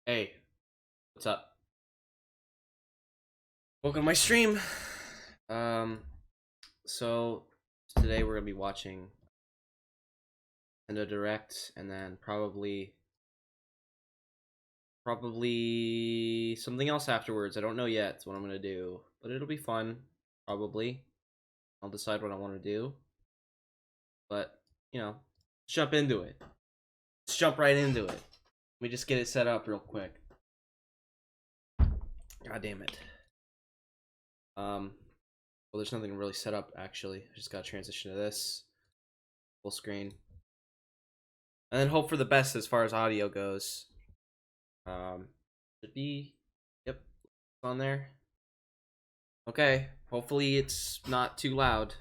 Hey, what's up? Welcome to my stream. Um, so today we're gonna be watching Nintendo Direct, and then probably something else afterwards. I don't know yet what I'm gonna do, but it'll be fun. Probably I'll decide what I want to do, but let's jump into it. Let's jump right into it. Let me just get it set up real quick. God damn it. Well, there's nothing really set up actually. I just gotta transition to this full screen. And then hope for the best as far as audio goes. Should be, yep, it's on there. Okay, hopefully it's not too loud.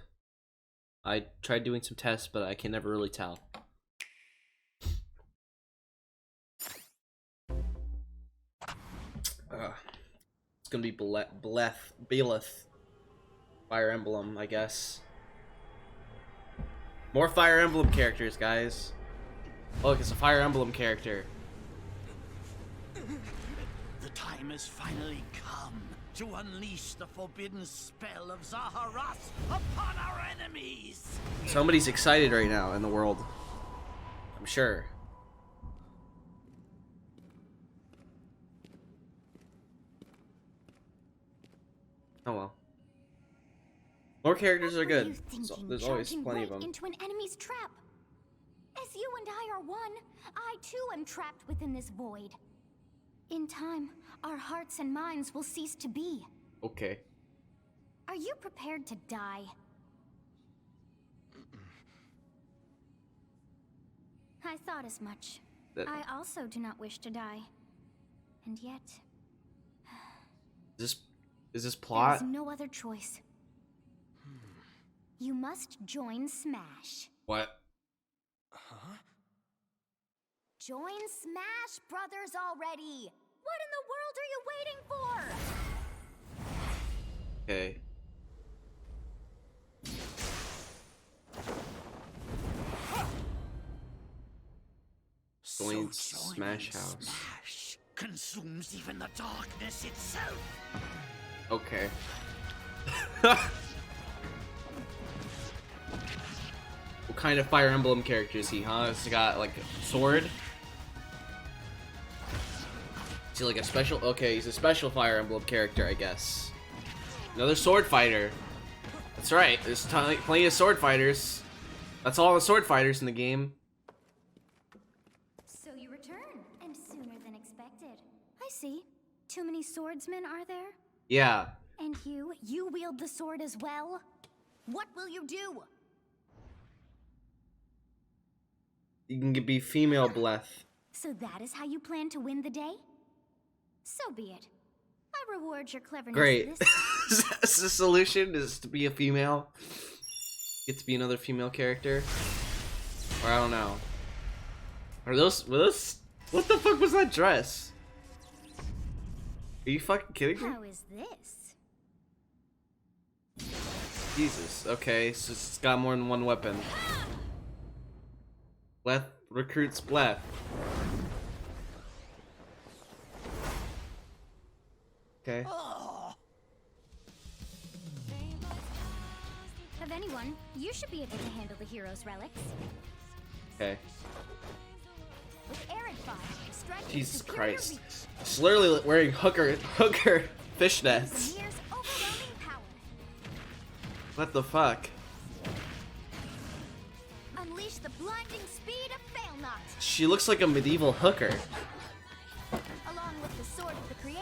I tried doing some tests, but I can never really tell. It's gonna be Beleth, Fire Emblem, I guess. More Fire Emblem characters, guys. Look, it's a Fire Emblem character. The time has finally come to unleash the forbidden spell of Zaharas upon our enemies! Somebody's excited right now in the world. I'm sure. Oh well. More characters are good. So there's always plenty of them. Into an enemy's trap. As you and I are one, I too am trapped within this void. In time, our hearts and minds will cease to be. Okay. Are you prepared to die? I thought as much. I also do not wish to die. And yet... Is this plot? There is no other choice. You must join Smash. What? Huh? Join Smash Brothers already! What in the world are you waiting for? Okay. Join Smash House. Smash consumes even the darkness itself. Okay. What kind of Fire Emblem character is he, huh? He's got like a sword? Is he like a special? Okay, he's a special Fire Emblem character, I guess. Another sword fighter. That's right, there's plenty of sword fighters. That's all the sword fighters in the game. So you return, and sooner than expected. I see. Too many swordsmen, are there? Yeah. And you wield the sword as well? What will you do? You can be female Bleth. So that is how you plan to win the day? So be it. I reward your cleverness. Great. This Is the solution is to be a female? Get to be another female character? Or I don't know. Were those what the fuck was that dress? Are you fucking kidding me? How is this? Jesus. Okay, so it's got more than one weapon. Bleth recruits Bleth. Okay. Of anyone, you should be able to handle the hero's relics. Okay. With Arid Fire, strike Jesus superior Christ. reach. She's literally wearing hooker fishnets. Mir's overwhelming power. What the fuck? Unleash the blinding speed of Failnaught, She looks like a medieval hooker. along with the sword of the creator.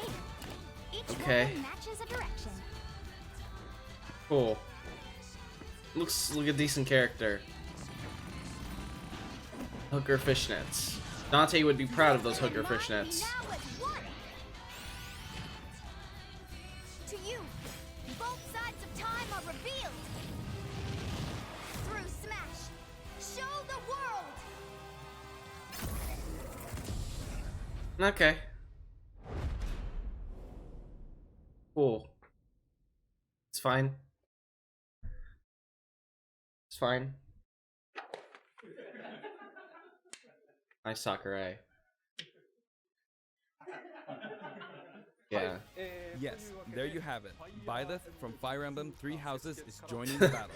Each Okay. weapon matches a direction. Cool. Looks like a decent character. Hooker fishnets. Dante would be proud of those hooker fishnets. Now as one. To you, both sides of time are revealed. Through Smash, show the world. Okay. Cool. It's fine. It's fine. Nice Sakurai. Yeah. Yes, there you have it. Byleth from Fire Emblem Three Houses is joining the battle.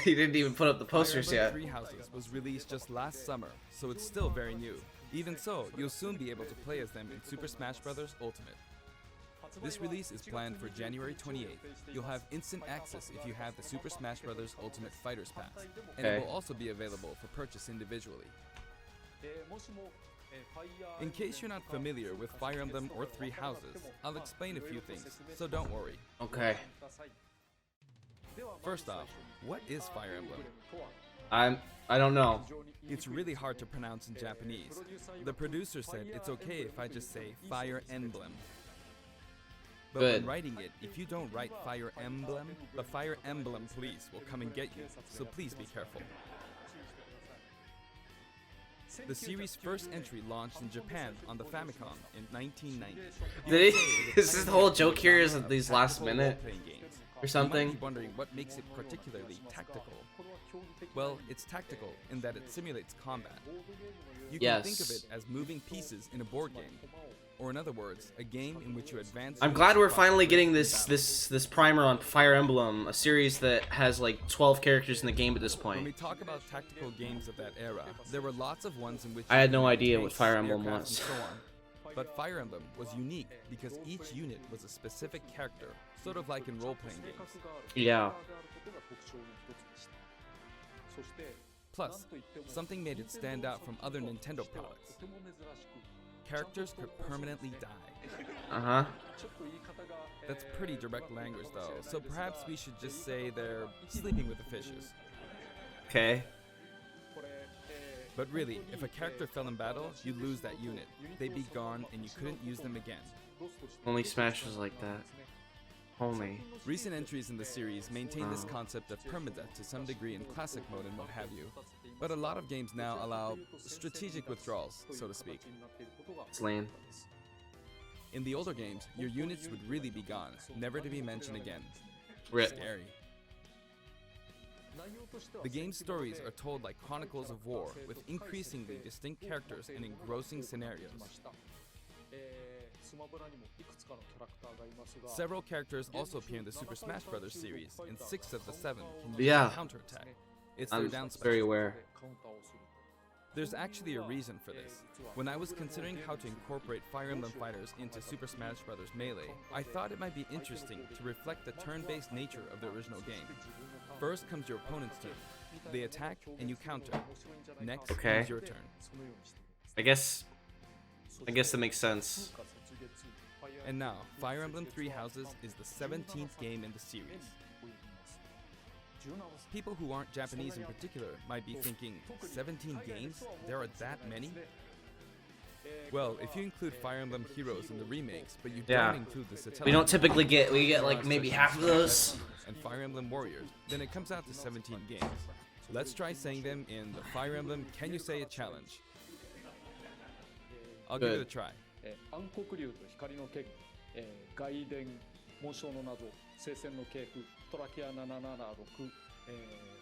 He didn't even put up the posters Fire yet. Emblem Three Houses was released just last summer, so it's still very new. Even so, you'll soon be able to play as them in Super Smash Bros. Ultimate. This release is planned for January 28th. You'll have instant access if you have the Super Smash Bros. Ultimate Fighters Pass, and it Okay. will also be available for purchase individually. In case you're not familiar with Fire Emblem or Three Houses, I'll explain a few things, so don't worry. Okay. First off, what is Fire Emblem? I don't know. It's really hard to pronounce in Japanese. The producer said it's okay if I just say Fire Emblem. But Good. when writing it, if you don't write Fire Emblem, the Fire Emblem police will come and get you, so please be careful. The series' first entry launched in Japan on the Famicom in 1990. Did he? Is this the whole joke here? Is it these last Tactical minute role-playing games. or something? You might be wondering what makes it particularly tactical. Well, it's tactical in that it simulates combat. You can think of Yes. it as moving pieces in a board game, or in other words, a game in which you advance. I'm units glad we're across finally the getting board this battle. this primer on Fire Emblem, a series that has like 12 characters in the game at this When we point. talk about tactical games of that era, there were lots of ones in which I had you no could idea tanks, what Fire Emblem aircraft, was. and so on. But Fire Emblem was unique because each unit was a specific character, sort of like in role-playing games. Yeah. Plus, something made it stand out from other Nintendo products. Characters could permanently die. Uh-huh. That's pretty direct language though, so perhaps we should just say they're sleeping with the fishes. Okay. But really, if a character fell in battle, you'd lose that unit. They'd be gone and you couldn't use them again. Only Smash was like that. Only. Recent entries in the series maintain this concept of permadeath to some degree in classic mode and what have you. But a lot of games now allow strategic withdrawals, so to speak. It's lame. In the older games, your units would really be gone, never to be mentioned again. Rip. Scary. The game's stories are told like chronicles of war, with increasingly distinct characters and engrossing scenarios. Several characters also appear in the Super Smash Bros. Series, and 6 of the 7 can use Yeah. a counterattack. It's their I'm down very special. aware. There's actually a reason for this. When I was considering how to incorporate Fire Emblem Fighters into Super Smash Bros. Melee, I thought it might be interesting to reflect the turn-based nature of the original game. First comes your opponent's turn. They attack and you counter. Next Okay. comes your turn. I guess that makes sense. And now, Fire Emblem Three Houses is the 17th game in the series. People who aren't Japanese in particular might be thinking, 17 games? There are that many? Well, if you include Fire Emblem Heroes in the remakes, but you Yeah. don't include the Satellite, We don't typically get like maybe half of those. and Fire Emblem Warriors, then it comes out to 17 games. Let's try saying them in the Fire Emblem Can You Say It challenge. I'll give it a Good. try. 暗黒竜と光の剣、外伝紋章の謎、聖戦の系譜、トラキア776、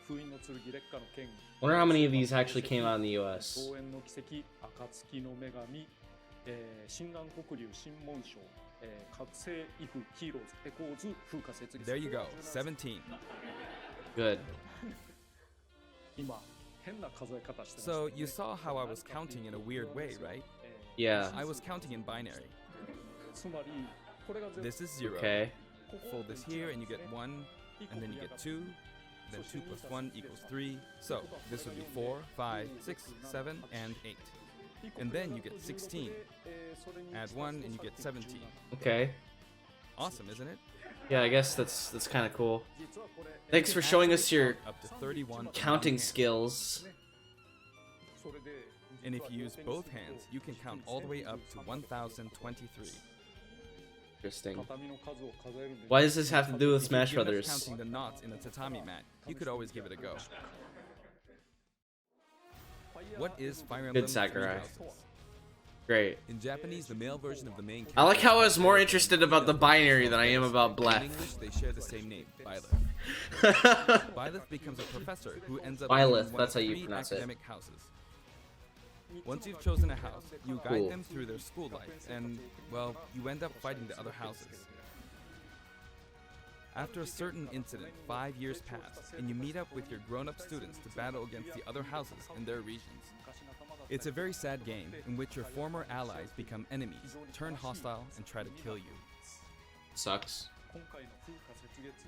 封印の剣、烈火の剣、 Wonder how many of these actually came out in the US. 桃園の奇跡、暁の女神、新暗黒竜、新紋章、覚醒イフ、ヒーローズ、エコーズ、風化設立。 There you go, 17. Good. 今、変な数え方してます So you saw how I was counting in a weird way, right? Yeah. I was counting in binary. つまり、これが全部 This is 0. Okay. Fold this here and you get 1, and then you get 2, then 2 plus 1 equals 3. So this would be 4, 5, 6, 7, and 8. And then you get 16. Add 1 and you get 17. Okay. Awesome, isn't it? Yeah, I guess that's kind of cool. Thanks for showing us your Up to 31 counting on one hand. skills. それで And if you use both hands, you can count all the way up to 1023. Interesting. 畳の数を数えるんで Why does this have to do with If Smash you're good at Brothers? counting the knots in a tatami mat, you could always give it a go. What is Fire Emblem Three Sakurai. Houses? Great. In Japanese, the male version of the main I like character how I is was more Byleth. interested about the binary than I am about In Bleth. English, they share the same name, Byleth. Byleth becomes a professor who ends up Byleth, leading one that's of how you 3 pronounce it. academic houses. Once you've chosen a house, you guide Cool. them through their school life, and, well, you end up fighting the other houses. After a certain incident, 5 years pass, and you meet up with your grown-up students to battle against the other houses in their regions. It's a very sad game in which your former allies become enemies, turn hostile, and try to kill you. Sucks.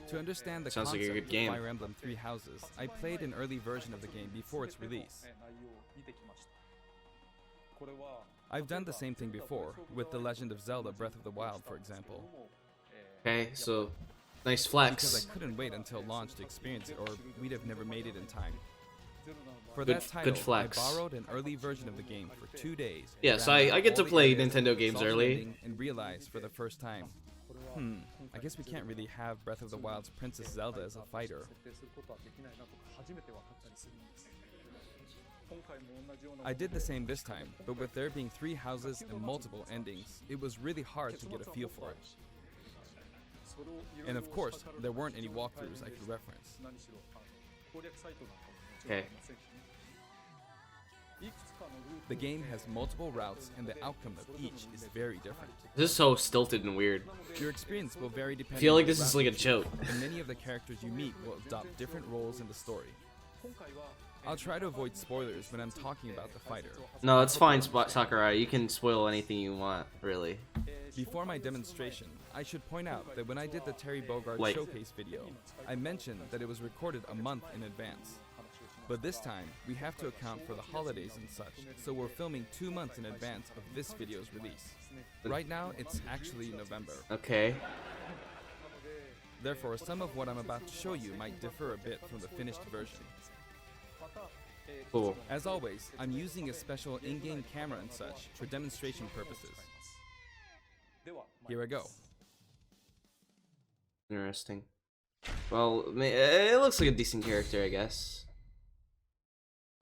To understand the Sounds like a concept good game. of Fire Emblem Three Houses, I played an early version of the game before its release. I've done the same thing before, with The Legend of Zelda Breath of the Wild, for example. Okay, so nice Because flex. I couldn't wait until launch to experience it, or we'd have never made it in time. For Good- that title, good flex. I borrowed an early version of the game for 2 days. Yeah, ran so out I get all to the play areas, Nintendo games saw the early. ending, and realized for the first time, I guess we can't really have Breath of the Wild's Princess Zelda as a fighter. I did the same this time, but with there being 3 houses and multiple endings, it was really hard to get a feel for it. And of course, there weren't any walkthroughs I could reference. Okay. The game has multiple routes, and the outcome of each is very different. This is so stilted and weird. Your experience will vary I depending feel like on the this is route like a you joke. choose, and many of the characters you meet will adopt different roles in the story. I'll try to avoid spoilers when I'm talking about the fighter. No, it's fine, Sakurai. You can spoil anything you want, really. Before my demonstration, I should point out that when I did the Terry Bogard Like- showcase video, I mentioned that it was recorded a month in advance. But this time, we have to account for the holidays and such, so we're filming 2 months in advance of this video's release. Right now, it's actually November. Okay. Therefore, some of what I'm about to show you might differ a bit from the finished version. Cool. As always, I'm using a special in-game camera and such for demonstration purposes. Here I go. Interesting. Well, it looks like a decent character, I guess.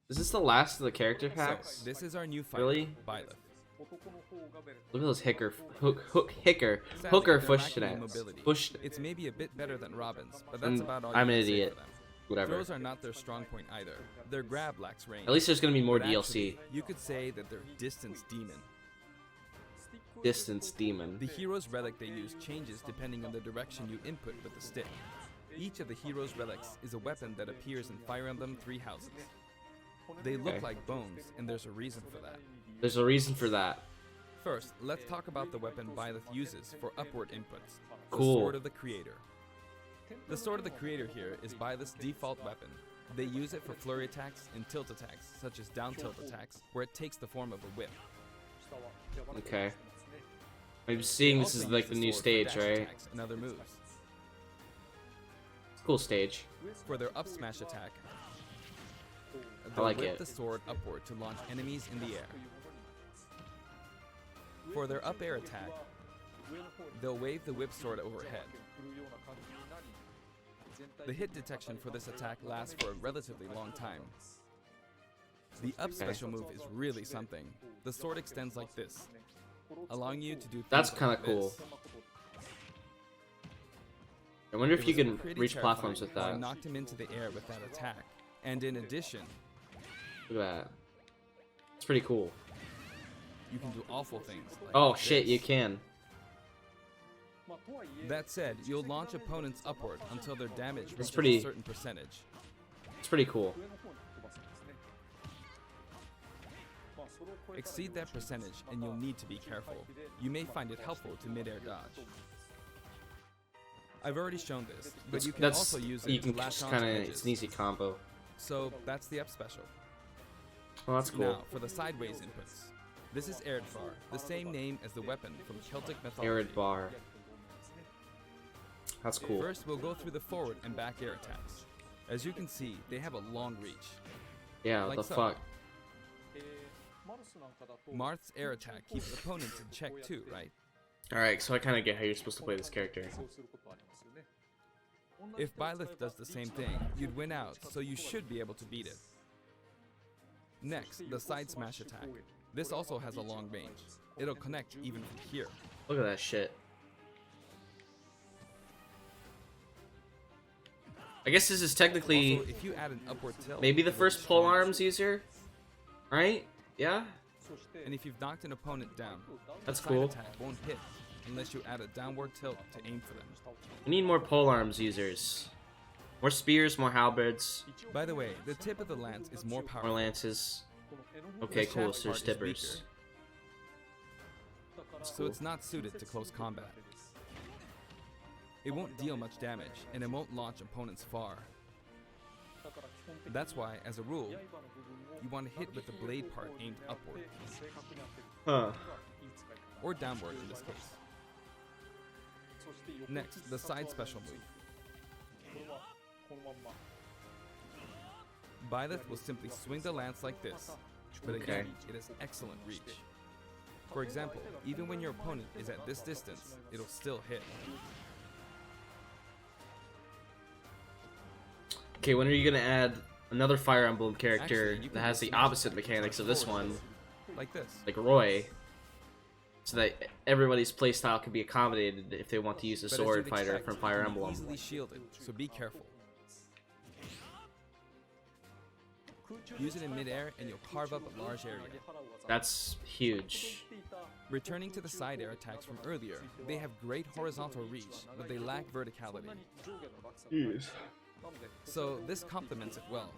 Is this the last of the character packs? So, this is our new fighter, Really? Byleth. Look at those hooker Sadly, they're push lacking in stats. mobility. Push. It's maybe a bit better than Robin's, but that's Mm, about all I'm you an can say idiot. for them. Whatever. Throws are not their strong point either. Their grab lacks range. At least there's gonna be more But DLC. actually, you could say that they're distance demon. Distance demon. The hero's relic they use changes depending on the direction you input with the stick. Each of the hero's relics is a weapon that appears in Fire Emblem Three Houses. They look Okay. like bones, and there's a reason for that. There's a reason for that. First, let's talk about the weapon Byleth uses for upward inputs. The Cool. Sword of the Creator. The Sword of the Creator here is Byleth's default weapon. They use it for flurry attacks and tilt attacks, such as down tilt attacks, where it takes the form of a whip. Okay. I'm seeing They this is also like use the the new sword for stage, dash right? attacks and other moves. Cool stage. For their up smash attack, I they'll like whip it. the sword upward to launch enemies in the air. For their up air attack, they'll wave the whip sword overhead. The hit detection for this attack lasts for a relatively long time. The up special move is really something. The sword extends like this, allowing you to do That's things kinda like cool. this. I wonder It if you was can pretty reach platforms with terrifying. I that. knocked him into the air with that attack. And in addition, Look at that. It's pretty cool. you can do awful things. Like Oh shit, this. you can. That said, you'll launch opponents upward until their damage reaches pretty- a certain percentage. It's pretty cool. Exceed that percentage and you'll need to be careful. You may find it helpful to mid-air dodge. I've already shown this, but you can That's also use it you to can latch just onto kind of edges. it's an easy combo. So that's the up special. Well, that's cool. Now, for the sideways inputs. This is Eredbar, the same name as the weapon from Celtic mythology. Arid bar. That's cool. First, we'll go through the forward and back air attacks. As you can see, they have a long reach. Yeah, what like the so. fuck. Marth's air attack keeps opponents in check too, right? Alright, so I kind of get how you're supposed to play this character. If Byleth does the same thing, you'd win out, so you should be able to beat it. Next, the side smash attack. This also has a long range. It'll connect even from here. Look at that shit. I guess this is technically Also, if you add an upward tilt, maybe the it'll first be pole stronger. arms user, right? Yeah, And if you've knocked an opponent down, that's the side cool. attack won't hit unless you add a downward tilt to aim for them. We need more polearms users. More spears, more halberds, By the way, the tip of the lance is more more powerful. lances. Okay, The cool. shaft So there's part is tippers. weaker, so it's not suited to close combat. It won't deal much damage, and it won't launch opponents far. That's why, as a rule, you want to hit with the blade part aimed upward, Huh. or downward in this case. Next, the side special move. Byleth will simply swing the lance like this, but again, it has excellent reach. For example, even when your opponent is at this distance, it'll still hit. Okay, when are you gonna add another Fire Emblem character Actually, you that can has just the smash opposite it mechanics of this forward, one, like this. like Roy, so that everybody's playstyle can be accommodated if they want to use a But as sword you'd fighter expect, from it Fire can be Emblem. easily shielded, so be careful. Use it in midair and you'll carve up a large area. That's huge. Returning to the side air attacks from earlier, they have great horizontal reach, but they lack verticality. So this complements it well,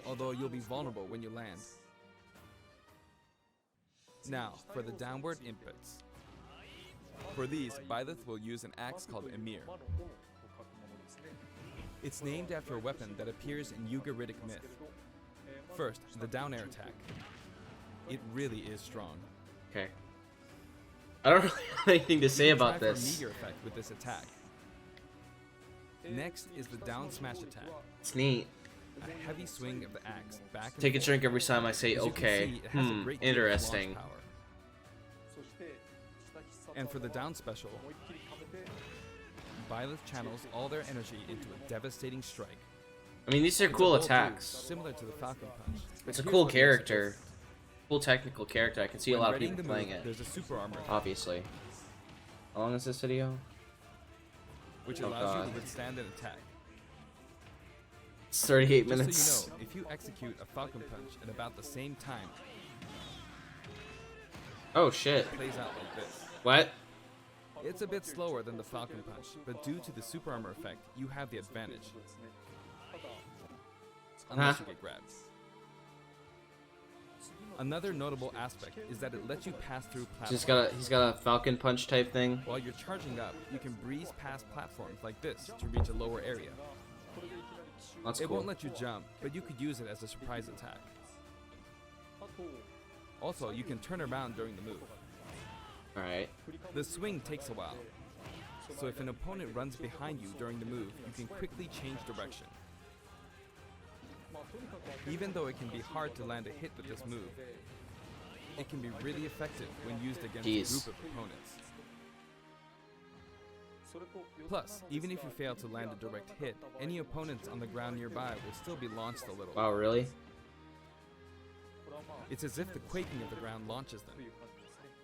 although you'll be vulnerable when you land. Now, for the downward inputs. For these, Byleth will use an axe called Emir. It's named after a weapon that appears in Ugaritic myth. First, the down air attack. It really is strong. Okay. I don't really have anything to say You can about try for a this. meteor effect with this attack. Next is the down smash attack. It's neat. A heavy swing of the axe back and Take a forth. drink every time I say As you can okay. see, it has a great deal of launch Interesting. power. And for the down special, Byleth channels all their energy into a devastating strike. I mean, these are It's a cool bold attacks. move, similar to the Falcon Punch. but It's a here's cool what makes it character. different. Cool technical character. I can see a When lot of readying people the playing move, it. There's a super armor, Obviously. How long is this video? which Oh, allows you God. to withstand an attack. It's 38 Just minutes. so you know, if you execute a Falcon Punch at about the same time, Oh shit. it plays out like this. What? It's a bit slower than the Falcon Punch, but due to the super armor effect, you have the advantage. Unless Huh? you get grabbed. Another notable aspect is that it lets you pass through platforms. He's got a Falcon Punch type thing. While you're charging up, you can breeze past platforms like this to reach a lower area. That's It cool. won't let you jump, but you could use it as a surprise attack. Also, you can turn around during the move. Alright. The swing takes a while, so if an opponent runs behind you during the move, you can quickly change direction. Even though it can be hard to land a hit with this move, it can be really effective when used against Jeez. a group of opponents. Plus, even if you fail to land a direct hit, any opponents on the ground nearby will still be launched a little. Wow, really? It's as if the quaking of the ground launches them.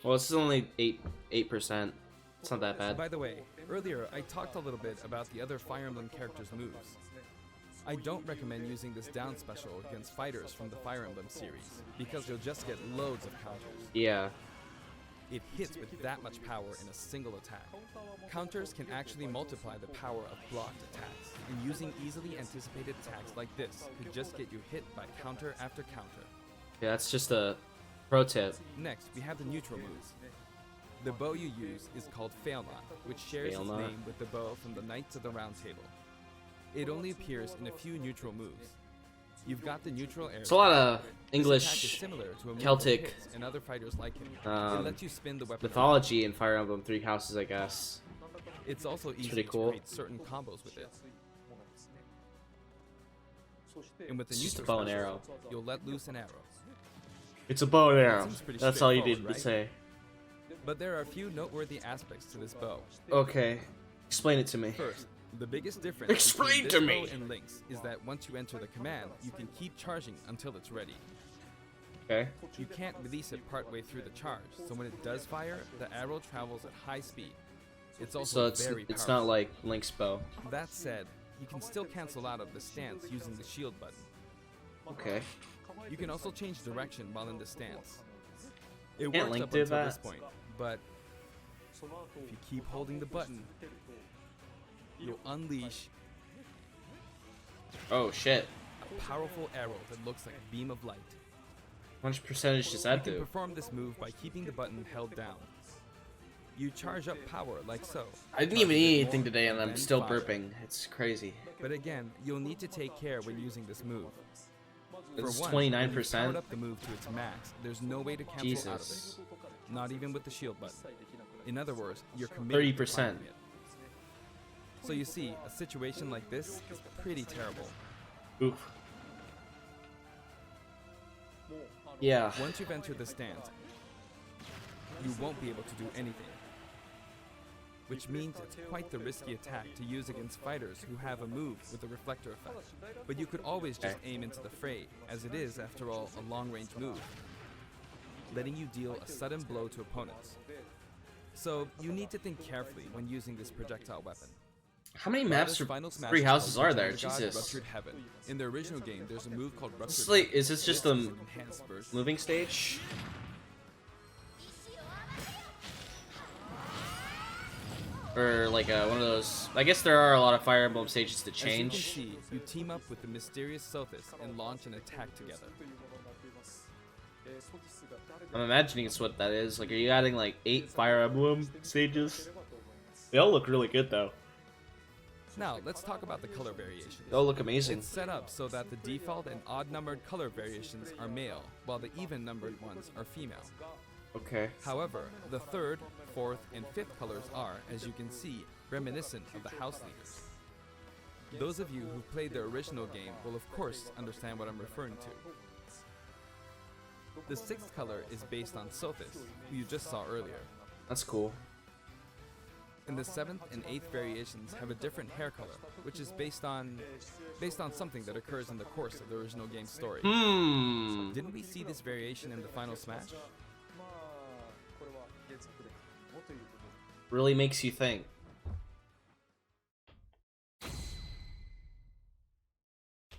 Well, this is only 8%. It's not that bad. By the way, earlier I talked a little bit about the other Fire Emblem characters' moves. I don't recommend using this down special against fighters from the Fire Emblem series, because you'll just get loads of counters. Yeah. It hits with that much power in a single attack. Counters can actually multiply the power of blocked attacks, and using easily anticipated attacks like this could just get you hit by counter after counter. Yeah, that's just a pro tip. Next, we have the neutral moves. The bow you use is called Failnaught, which shares its Failnaught. name with the bow from the Knights of the Round Table. It only appears in a few neutral moves. You've got the neutral air. It's a lot of This attack is English similar to a move Celtic, of Hits and other fighters like him. It um, lets you spin the weapon. mythology in Fire Emblem Three Houses, I guess. It's also easy pretty to cool. create certain combos with it. And with the It's just a neutral bow and special, arrow. you'll let loose an arrow. It's a bow and arrow. seems pretty That's all you straightforward, needed to right? say. But there are a few noteworthy aspects to this bow. Okay. Explain it to me. First, the biggest difference Explain between to this me. bow and Link's is that once you enter the command, you can keep charging until it's ready. Okay. You can't release it partway through the charge, so when it does fire, the arrow travels at high speed. It's also So very it's powerful. not like Link's bow. That said, you can still cancel out of the stance using the shield button. Okay. You can also change direction while in the stance. It Can't works Link up do until that? this point, but if you keep holding the button, you'll unleash Oh shit. a powerful arrow that looks like a beam of light. How much percentage does You that can do? perform this move by keeping the button held down. You charge up power like so. I didn't Charge even a bit eat more, anything today and I'm then still fire. burping. It's crazy. But again, you'll need to take care when using this move. For It's one, when you've 29%. powered up the move to its max, there's no way to cancel out of Jesus. it. Not even with the shield button. In other words, you're committed to 30%. firing it. So you see, a situation like this is pretty terrible. Oof. Yeah. Once you've entered the stance, you won't be able to do anything. Which means it's quite the risky attack to use against fighters who have a move with a reflector effect. But you could always just aim into the fray, as it is, after all, a long-range move, letting you deal a sudden blow to opponents. So you need to think carefully when using this projectile weapon. How many maps This or final smash free is houses called are there? Return of the God, Jesus. Ruptured Heaven. In the original game, there's a move called Ruptured This is like, Heaven. is this just This a is an enhanced version. moving stage? Or like one of those? I guess there are a lot of Fire Emblem stages to As you change. can see, you team up with the mysterious Sothis and launch an attack together. I'm imagining it's what that is. Like, are you adding like 8 Fire Emblem stages? They all look really good though. Now, let's talk about the color variations. They all look amazing. It's set up so that the default and odd-numbered color variations are male, while the even-numbered ones are female. Okay. However, the third, fourth, and fifth colors are, as you can see, reminiscent of the house leaders. Those of you who've played the original game will of course understand what I'm referring to. The sixth color is based on Sothis, who you just saw earlier. That's cool. And the seventh and eighth variations have a different hair color, which is based on something that occurs in the course of the original game's story. Didn't we see this variation in the final Smash? Really makes you think.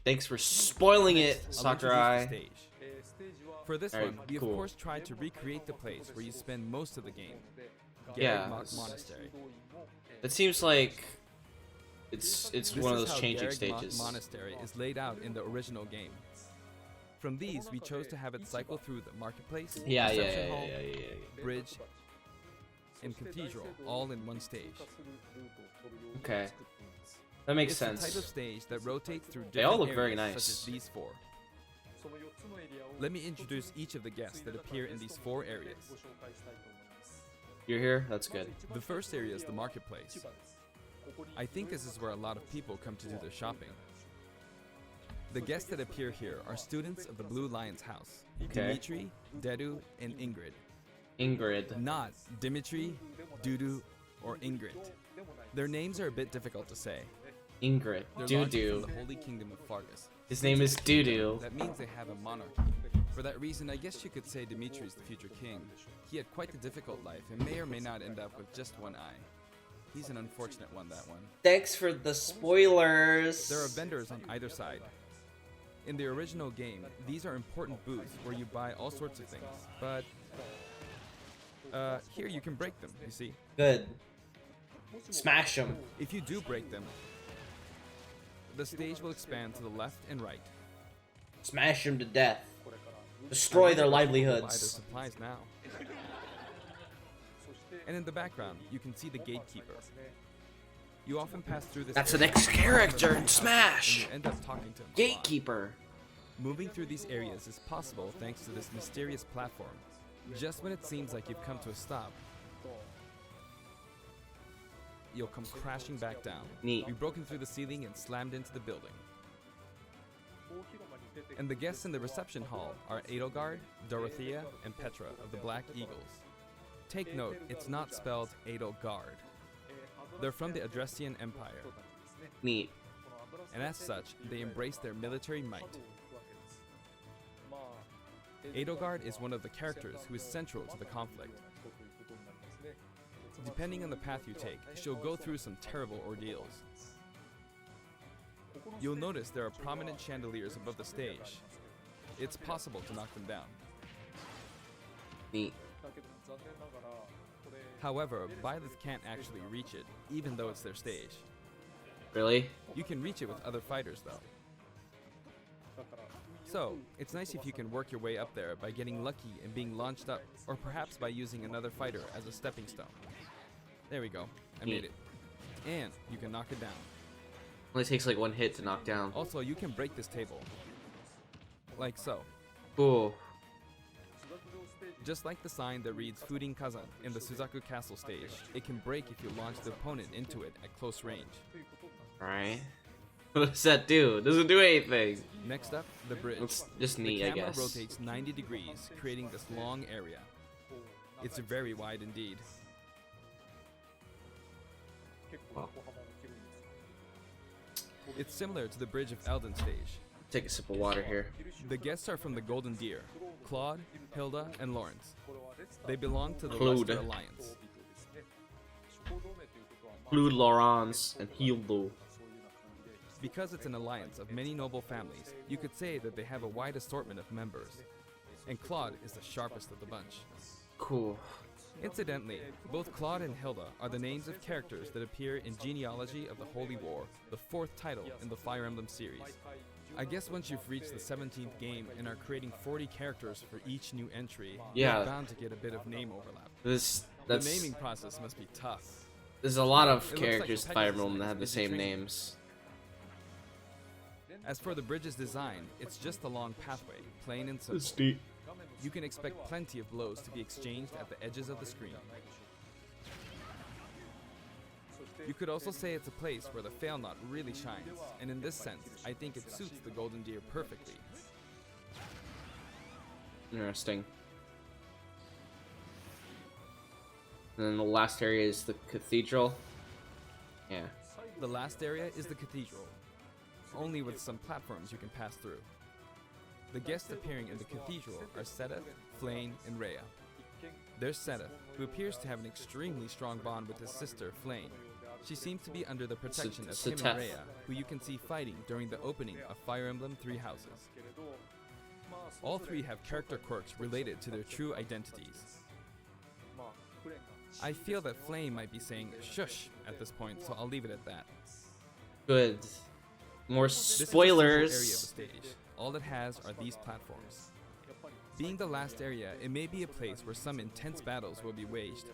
Thanks for spoiling it, I'll introduce the Sakurai. stage. For this Alright, one, we cool. of course tried to recreate the place where you spend most of the game. Yeah, Garreg it's- Monastery. It seems like it's This one of is those how changing Garreg stages. Monastery is laid out in the original game. From these, we chose to have it cycle through the marketplace, Yeah, yeah, reception yeah, hall, yeah, yeah, yeah. bridge, and cathedral, all in one stage. Okay, that makes It's the type sense. of stage that rotates through different They all look very areas, nice. such as these four. Let me introduce each of the guests that appear in these four areas. You're here? That's good. The first area is the marketplace. I think this is where a lot of people come to do their shopping. The guests that appear here are students of the Blue Lion's house. Okay. Dimitri, Dedu, and Ingrid. Ingrid. Not Dimitri, Dudu, or Ingrid. Their names are a bit difficult to say. Ingrid. They're launching Doo-doo. from the Holy Kingdom of Fargus. His name is Doo-doo. That means they have a monarchy. For that reason, I guess you could say Dimitri's the future king. He had quite a difficult life and may or may not end up with just one eye. He's an unfortunate one, that one. Thanks for the spoilers. There are vendors on either side. In the original game, these are important booths where you buy all sorts of things, but here you can break them, you see. Good. Smash them. If you do break them, the stage will expand to the left and right. Smash them to death. Destroy their Buy their livelihoods. supplies now. And in the background, you can see the gatekeeper. You often pass through this. That's the area next character in and Smash. you end up talking to him a lot. Gatekeeper. Moving through these areas is possible thanks to this mysterious platform. Just when it seems like you've come to a stop, you'll come crashing back down. Neat. We've broken through the ceiling and slammed into the building. And the guests in the reception hall are Edelgard, Dorothea, and Petra of the Black Eagles. Take note, it's not spelled Edelgard. They're from the Adrestian Empire, Neat. and as such, they embrace their military might. Edelgard is one of the characters who is central to the conflict. Depending on the path you take, she'll go through some terrible ordeals. You'll notice there are prominent chandeliers above the stage. it's possible to knock them down. Neat. だけども残念ながらこれ However, Byleth can't actually reach it, even though it's their stage. Really? You can reach it with other fighters, though. だから So, it's nice if you can work your way up there by getting lucky and being launched up, or perhaps by using another fighter as a stepping stone. There we go. I made it. And you can knock it down. Only takes like one hit to knock down. Also, you can break this table. Like so. Cool. Just like the sign that reads Furin Kazan in the Suzaku Castle stage, it can break if you launch the opponent into it at close range. Alright. What does that do? It doesn't do anything. Next up, the bridge. Looks just The neat, I camera guess. rotates 90 degrees, creating this long area. It's very wide indeed. 結構横幅も広いんですよ It's similar to the bridge of Elden stage. Take a sip of water here. The guests are from the Golden Deer, Claude, Hilda, and Lawrence. これはレスター They belong to the Claude. Leicester Alliance. 人々ですね諸行同盟ということはまあ Include Laurence and Hildo. そういうような感じで Because it's an alliance of many noble families, you could say that they have a wide assortment of members. And Claude is the sharpest of the bunch. Cool. Incidentally, both Claude and Hilda are the names of characters that appear in Genealogy of the Holy War, the fourth title in the Fire Emblem series. I guess once you've reached the 17th game and are creating 40 characters for each new entry, Yeah. you're bound to get a bit of name overlap. That's The naming process must be tough. there's a lot of It looks like characters in the Fire Pegasus Emblem that is have the busy same training. names. As for the bridge's design, it's just a long pathway, plain and simple. neat. You can expect plenty of blows to be exchanged at the edges of the screen. You could also say it's a place where the fail knot really shines, and in this sense, I think it suits the Golden Deer perfectly. Interesting. And then the last area is the cathedral. Yeah. The last area is the cathedral, only with some platforms you can pass through. The guests appearing in the cathedral are Sedith, Flayn, and Rhea. There's Sedith, who appears to have an extremely strong bond with his sister, Flayn. She seems to be under the protection of him and Seteth. Rhea, who you can see fighting during the opening of Fire Emblem Three Houses. All three have character quirks related to their true identities. まあフレンが I feel that Flame might be saying shush at this point, so I'll leave it at that. Good. More This is the central area of the spoilers. stage. All it has are these platforms. Being the last area, it may be a place where some intense battles will be waged.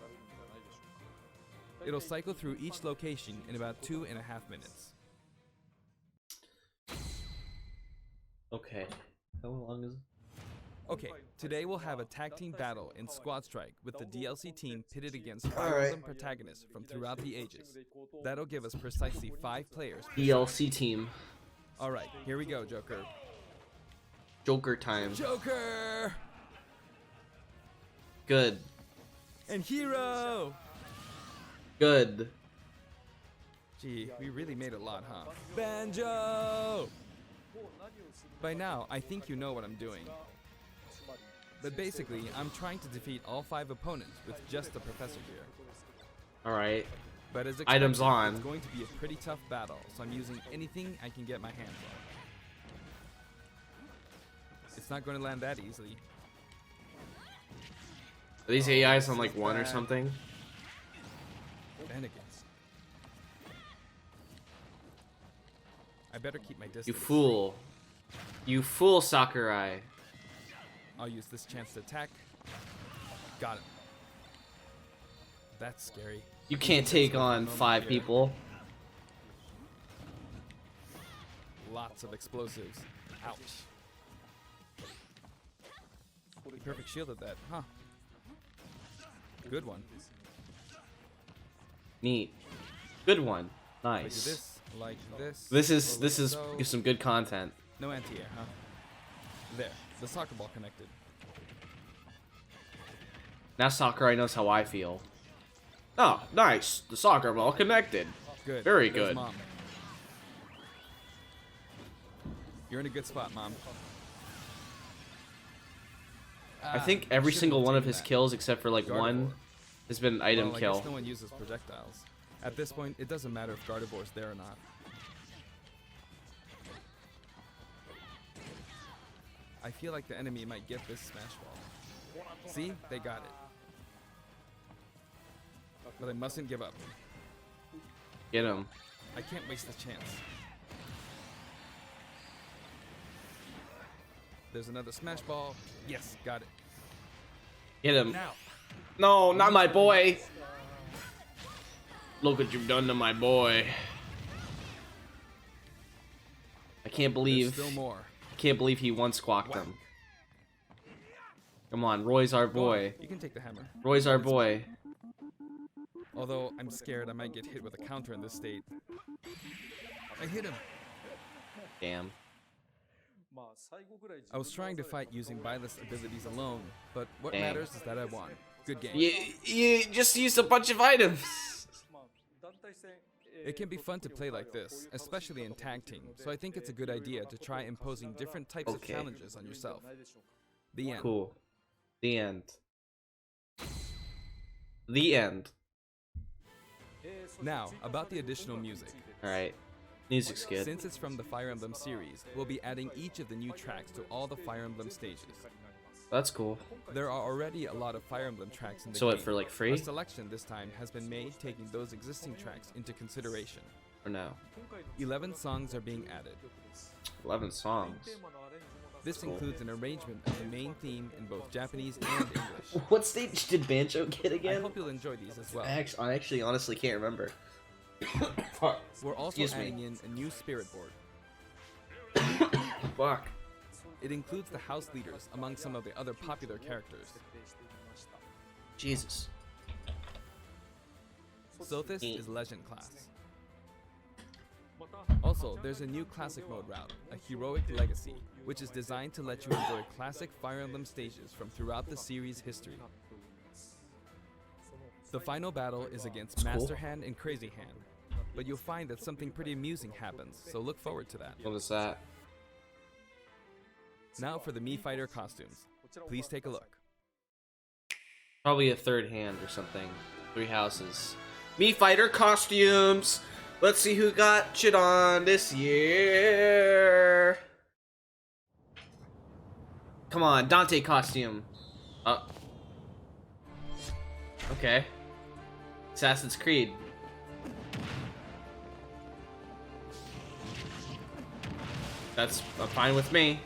It'll cycle through each location in about 2.5 minutes. Okay. How long is it? Okay, today we'll have a tag team battle in Squad Strike with the DLC team pitted against Fire Alright. Emblem protagonists from throughout the ages. That'll give us precisely 5 players. DLC team. Alright, here we go, Joker. Joker time. Joker! Good. And Hero! Good. Gee, we really made a lot, huh? Banjo! By now, I think you know what I'm doing. But basically, I'm trying to defeat all 5 opponents with just the professor here. Alright. But as Items expected, on. it's going to be a pretty tough battle, so I'm using anything I can get my hands on. It's not going to land that easily. Are these AIs on like 1 or something? Bennigan's. I better keep my distance. You fool. You fool, Sakurai. I'll use this chance to attack. Got him. That's scary. You can't take on 5 people. Lots of explosives. Ouch. You perfect shielded that, huh? Good one. Neat. Good one. Like Nice. this, like this. This or is like so. some good content. No anti-air, huh? There, the soccer ball connected. Now Sakurai knows how I feel. Oh, nice. The soccer ball connected. Good. Very There's good. Mom. You're in a good spot, Mom. I think every shouldn't single have one of taken his that. kills, except for like Gardevoir. one, has been an item Well, I kill. guess no one uses projectiles. At this point, it doesn't matter if Gardevoir's there or not. I feel like the enemy might get this Smash Ball. See? They got it. But I mustn't give up. Get him. I can't waste the chance. There's another Smash Ball. Yes, got it. Get him. Now. No, not my boy. Look what you've done to my boy. I can't There's believe. still more. I can't believe he one squawked him. Come on, Roy's our Go boy. on, you can take the hammer. Roy's our boy. Although I'm scared I might get hit with a counter in this state. I hit him. Damn. I was trying to fight using Byleth's abilities alone, but what Dang. matters is that I won. Good game. You just used a bunch of items. It can be fun to play like this, especially in tag team, so I think it's a good idea to try imposing different types of Okay. challenges on yourself. The end. Cool. The end. The end. Now, about the additional music. Alright. Music's good. Since it's from the Fire Emblem series, we'll be adding each of the new tracks to all the Fire Emblem stages. That's cool. There are already a lot of Fire Emblem tracks in the So game. what, for like A free? selection this time has been made taking those existing tracks into consideration. Or no? 11 songs are being added. 11 songs. This Cool. includes an arrangement of the main theme in both Japanese and English. What stage did Banjo get I again? hope you'll enjoy these as well. I actually honestly can't remember. We're also Excuse me. adding in a new spirit board. Fuck. It includes the house leaders among some of the other popular characters. Jesus. Sothis is Legend class. Also, there's a new classic mode route, a Heroic Legacy, which is designed to let you enjoy classic Fire Emblem stages from throughout the series' history. The final battle is against Cool. Master Hand and Crazy Hand, but you'll find that something pretty amusing happens, so look forward to that. What was that? Now for the Mii Fighter costumes. Please take a look. Probably a third hand or something. 3 houses. Mii Fighter costumes! Let's see who got shit on this year. Come on, Dante costume. Okay. Assassin's Creed. That's fine with me.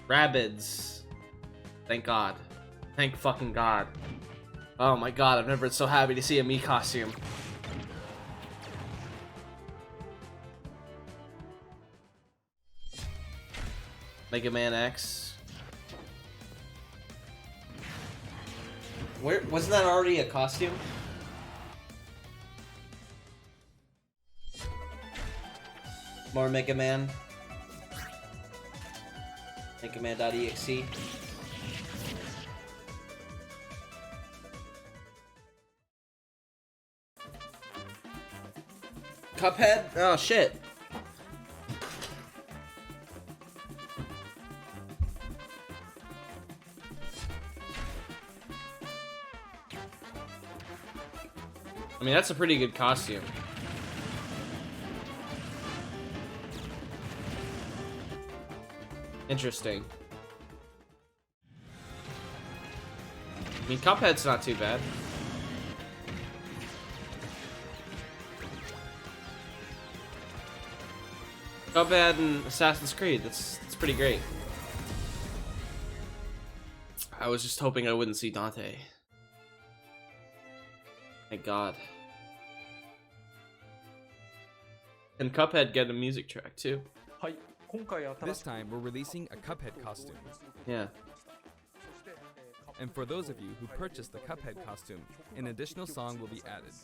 Rabbids. Thank God. Thank fucking God. Oh my God, I've never been so happy to see a Mii costume. Mega Man X. Where wasn't that already a costume? More Mega Man. Mega Man.exe. Cuphead? Oh shit. I mean, that's a pretty good costume. Interesting. I mean, Cuphead's not too bad. Cuphead and Assassin's Creed, that's pretty great. I was just hoping I wouldn't see Dante. Thank God. And Cuphead get a music track too. This time, we're releasing a Cuphead costume. Yeah. And for those of you who purchased the Cuphead costume, an additional song will be added.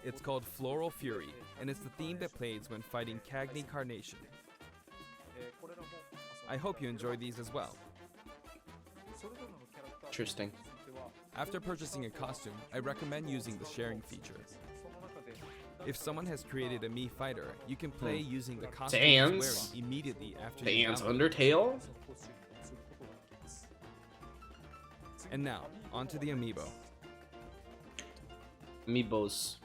It's called Floral Fury, and it's the theme that plays when fighting Cagney Carnation. I hope you enjoy these as well. Interesting. After purchasing a costume, I recommend using the sharing feature. If someone has created a Mii Fighter, you can play using the costume he's Sans? wearing immediately after The you Ants download. Undertale? And now, onto the amiibo. Amiibos.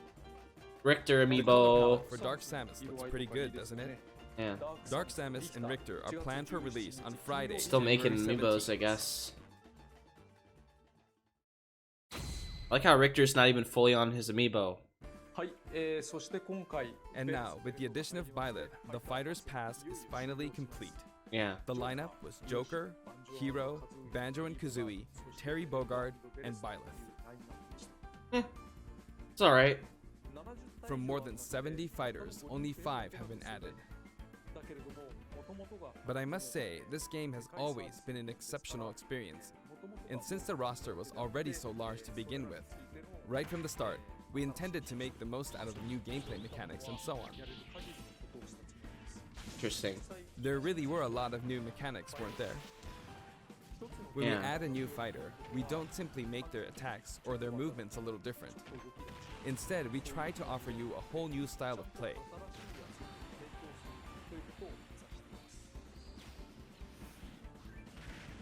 Richter The color amiibo. palette for Dark Samus looks pretty good, doesn't it? Yeah. Dark Samus and Richter are planned for release on Friday. Still making January amiibos, 17th. I guess. I like how Richter's not even fully on his amiibo. はい、そして今回 And now, with the addition of Byleth, the Fighters Pass is finally complete. Yeah. The lineup was Joker, Hero, Banjo and Kazooie, Terry Bogard, and Byleth. It's alright. From more than 70 fighters, only 5 have been added. But I must say, this game has always been an exceptional experience. And since the roster was already so large to begin with, right from the start, we intended to make the most out of the new gameplay mechanics and so on. Interesting. There really were a lot of new mechanics, weren't there? When Yeah. we add a new fighter, we don't simply make their attacks or their movements a little different. Instead, we try to offer you a whole new style of play.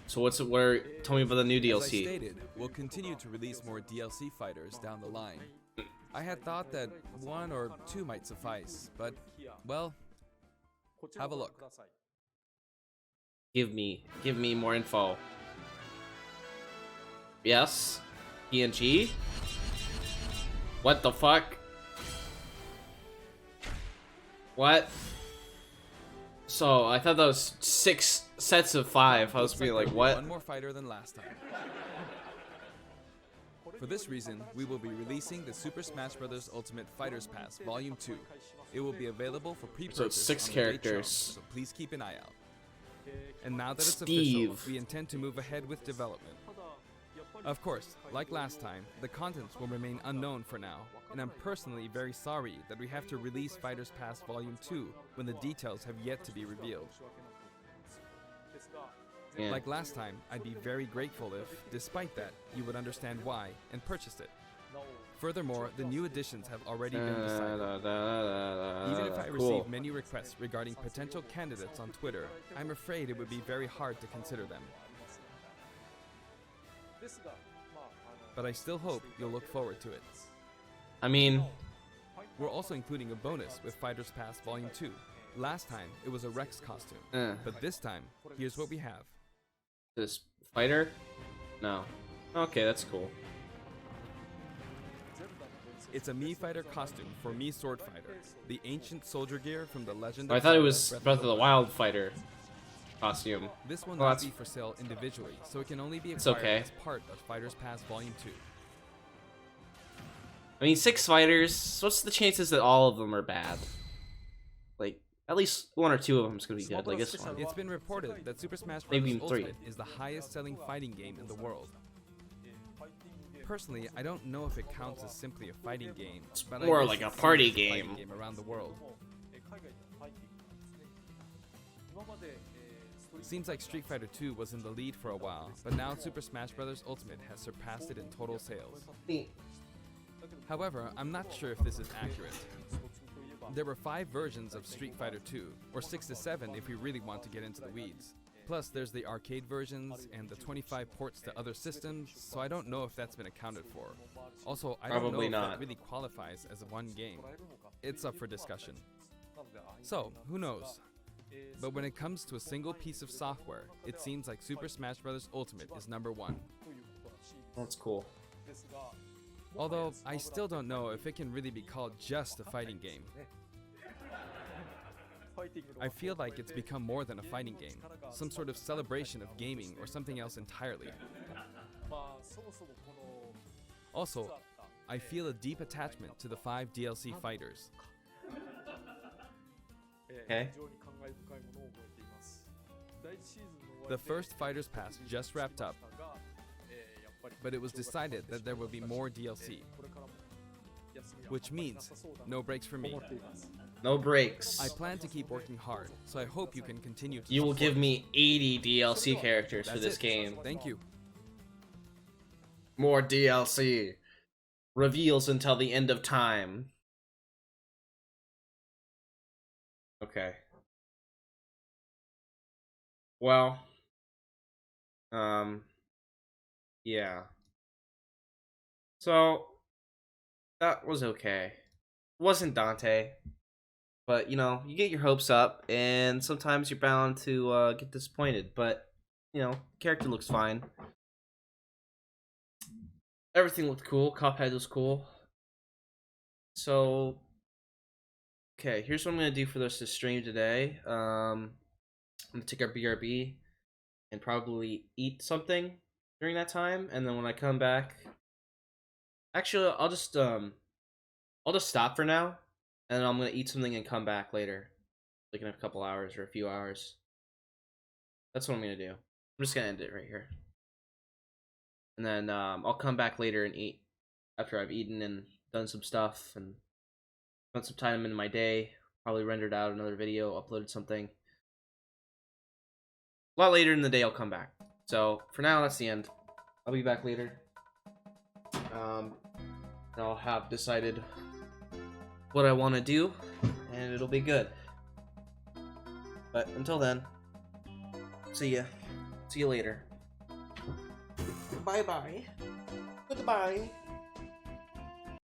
So tell me about the new As I DLC. stated, we'll continue to release more DLC fighters down the line. I had thought that 1 or 2 might suffice, but, well, have a look. Give me more info. Yes? PNG? What the fuck? What? So, I thought that was 6 sets of 5. I was Looks being like like, there'll be what? one more fighter than last time. For this reason, we will be releasing the Super Smash Bros. Ultimate Fighters Pass Volume 2. It will be available for pre-purchase So it's 6 on the date shown, characters. so please keep an eye out. And now that it's Steve. official, we intend to move ahead with development. Of course, like last time, the contents will remain unknown for now, and I'm personally very sorry that we have to release Fighters Pass Volume 2 when the details have yet to be revealed. Yeah. Like last time, I'd be very grateful if, despite that, you would understand why and purchased it. Furthermore, the new additions have already been decided. Even if I Cool. receive many requests regarding potential candidates on Twitter, I'm afraid it would be very hard to consider them. But I still hope you'll look forward to it. I mean, We're also including a bonus with Fighters Pass Volume 2. Last time, it was a Rex costume. But this time, here's what we have. this fighter? No. Okay, that's cool. It's a Mii Fighter costume for Mii Sword Fighter, the ancient soldier gear from the Legend I of thought it Zelda was Breath of the Wild fighter costume. This will Well, not that's- be for sale individually, so it can only be It's acquired okay. as part of Fighters Pass Volume 2. I mean, 6 fighters. What's the chances that all of them are bad? Like, at least 1 or 2 of them is gonna be good. Like this one. It's been reported that Super Smash Bros. Maybe even 3. Ultimate is the highest-selling fighting game in the world. Personally, I don't know if it counts as simply a fighting game, but I more guess like a it's seen party as fighting game. around the world. Seems like Street Fighter 2 was in the lead for a while, but now Super Smash Bros. Ultimate has surpassed it in total sales. However, I'm not sure if this is accurate. There were 5 versions of Street Fighter 2, or 6 to 7 if we really want to get into the weeds. Plus, there's the arcade versions and the 25 ports to other systems, so I don't know if that's been accounted for. Also, I don't know Probably if not. that really qualifies as one game. It's up for discussion. So, who knows? But when it comes to a single piece of software, it seems like Super Smash Bros. Ultimate is #1. That's cool. Although, I still don't know if it can really be called just a fighting game. I feel like it's become more than a fighting game, some sort of celebration of gaming or something else entirely. Also, I feel a deep attachment to the 5 DLC fighters. Okay. The first Fighters Pass just wrapped up, but it was decided that there will be more DLC, which means no breaks for me. No breaks. I plan to keep working hard, so I hope you can continue to You will support give me. me 80 DLC characters for That's this it. game. Thank you. More DLC. Reveals until the end of time. Okay. Well. Yeah. So, that was okay. It wasn't Dante. But you know, you get your hopes up, and sometimes you're bound to get disappointed. But you know, character looks fine. Everything looked cool. Cuphead was cool. So, okay, here's what I'm gonna do for the rest of the stream today. I'm gonna take our BRB and probably eat something during that time, and then when I come back, actually, I'll just stop for now, and then I'm gonna eat something and come back later, like in a couple hours or a few hours. That's what I'm gonna do. I'm just gonna end it right here, and then I'll come back later and eat after I've eaten and done some stuff and spent some time in my day. Probably rendered out another video, uploaded something. A lot later in the day, I'll come back. So for now, that's the end. I'll be back later. I'll have decided what I want to do, and it'll be good. But until then, see ya. See you later. Bye bye. Goodbye.